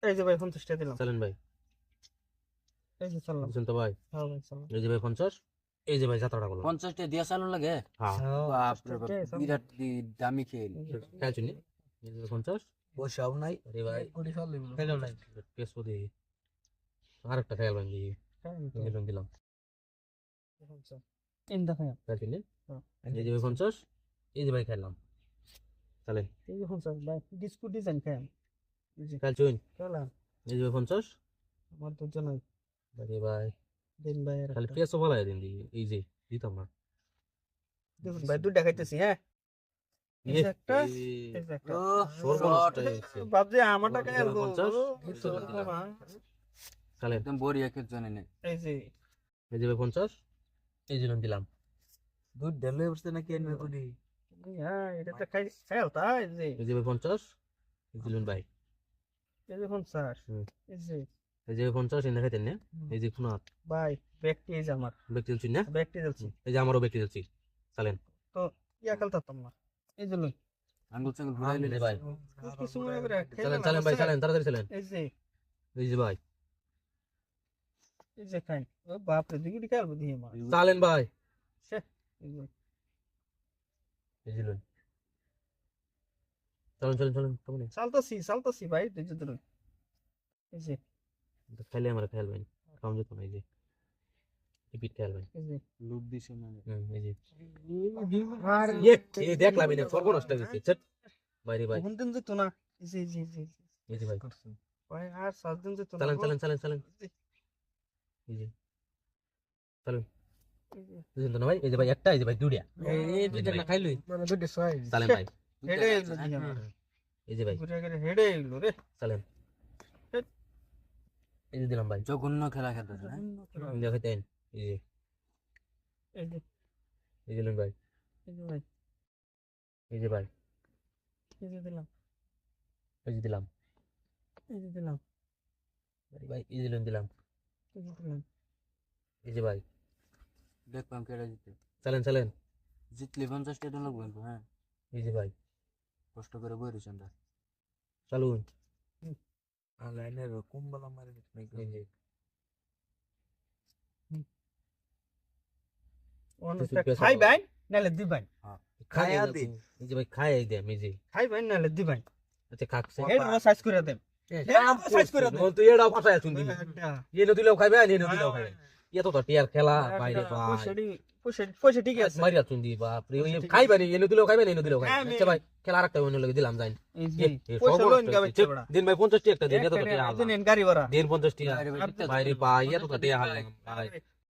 এই যে ভাই 50 টাকা দিলাম। চালেন ভাই, এই যে চাললাম। বুঝছেন তো ভাই? হ্যাঁ ভাই চাললাম। এই যে ভাই 50, এই যে ভাই যাত্রাটা করলাম। 50 টা দিয়া চালু লাগে। হ্যাঁ, বাপ রে বাপ, বিরাট দামি খেল। খেয়াল শুনি। এই যে 50, পয়সাও নাই। আরে ভাই খেলাম নাই। পেছপো দিয়ে আরেকটা খেয়াল ভাই দিয়ে দিলাম। ইন দেখাই। খেয়াল শুনি। হ্যাঁ। এই যে ভাই 50, এই যে ভাই খেললাম। চালেন, এই যে 50 ভাই ডিসকুট ডিজাইন খাই। এই যে খেয়াল শুন। খেলাম। এই যে ভাই 50, আমার তো জানাই। আরে ভাই দিন ভাই আর খালি একটা। পেছও বলাই দিন দি, এই যে দিতাম না। দেখুন ভাই দুইটা খাইতেছি হ্যাঁ। এই যে একটা, এই যে একটা। সর্বনাশটা হয়েছে। বাপজি আমার টাকা এই যে এলো। 50, চালেন, একদম বড়িয়া খেল জানে না। এই যে এই যে ভাই 50, এই যে দিলাম। দুধ ঢেলে উঠছে নাকি এনে তুই? হ্যাঁ এটা তো খাই খেল তাই যে এই যে ভাই 50, এই দিলেন ভাই। এই যে 50 হুম। এই যে এই যে 50 এনে খাইতেন না? এই যে খুনা ভাই ব্যক্তি এই যে আমার ব্যক্তি চলছি না? ব্যক্তি যাচ্ছি এই যে আমারও ব্যক্তি চলছি। চালেন, তো ইয়া খেলতাম না এই যে লই আঙ্গুল চাঙ্গুল ঘুরাই এই যে লইলে ভাই, কিছু মনে করে চালেন চালেন ভাই, চালেন তাড়াতাড়ি চালেন। এই যে এই যে ভাই, খাই ও বাপ রে দিগুড়ি খেলবো দিয়ে মা চালেন ভাই। এই যে এই যে লইন। চলেন চলেন চলেন, কেমন চালতাছি ভাই এই যে ধরুন এই যে খেলে আমার খেয়াল ভাই, কাম যেত না। এই যে রিপিট খেয়াল ভাই। এই যে লুট দিছে না। এই যে আর এই দেখলাম না, সর্বনষ্ট হয়েছে। ছেট ভাই রে ভাই, কোন দিন যেত না এই যে এই যে ভাই, ভাই আর 7 দিন যেত না চালেন গো। চালেন চালেন চালেন। এই যে চালেন, এই যে বুঝলেন তো না ভাই? এই যে ভাই একটা, এই যে ভাই দুইটা। এই দুইটা না খাইলই মানে দুইটা ছয় চালেন ভাই, হেডে এলো দিয়ে আমার এই যে ভাই, ঘুরে ঘুরে হেডে এলো রে চালেন। এই যে দিলাম ভাই। জঘন্য খেলা খেলতেছে না? দেখাইতেন। এই যে এই যে এই যে লইন ভাই, এই যে ভাই এই যে ভাই, এই যে দিলাম এই যে দিলাম। এই যে দিলাম আরে ভাই এই যে লইন দিলাম। এই যে দিলাম এই যে ভাই, দেখলাম কেডা জিতে। চালেন চালেন। জিতলে 50 টাকা লাগবে। হ্যাঁ, এই যে ভাই, কষ্ট করে বই রয়েছেন। চালুন। লাইনের কুম্বলা মারি এই যে অনেকটা খাই ভাই নালে দিবাই খায়া দে। এই যে ভাই খায় দেম। এই যে খাই ভাই নালে দিবাই আচ্ছা খাকছে। হেড সাইজ করে দেন সাইজ করে দেন তুই এটাও ফাটায় শুন দিবি। এ নদিলেও খাইবে, এ নদিলেও খাইবে। এত তো টিয়ার খেলা বাইরে ভাই। পয়সা ঠিক আছে মারিয়া চুন দি বাপ রে, ওই খাইবে নি, এ নদিলেও খাইবে, এ নদিলেও খাইবে। আচ্ছা ভাই খেলা আরেকটা অন্য লাগে দিলাম যাই। এই যে পয়সা লোন গাবে চড়া দিন ভাই 50 টাকা একটা দিন, এত তো টিয়া দিন গাড়ি ভাড়া দিন 50 টাকা বাইরে ভাই, এত তো টিয়া হাল ভাই।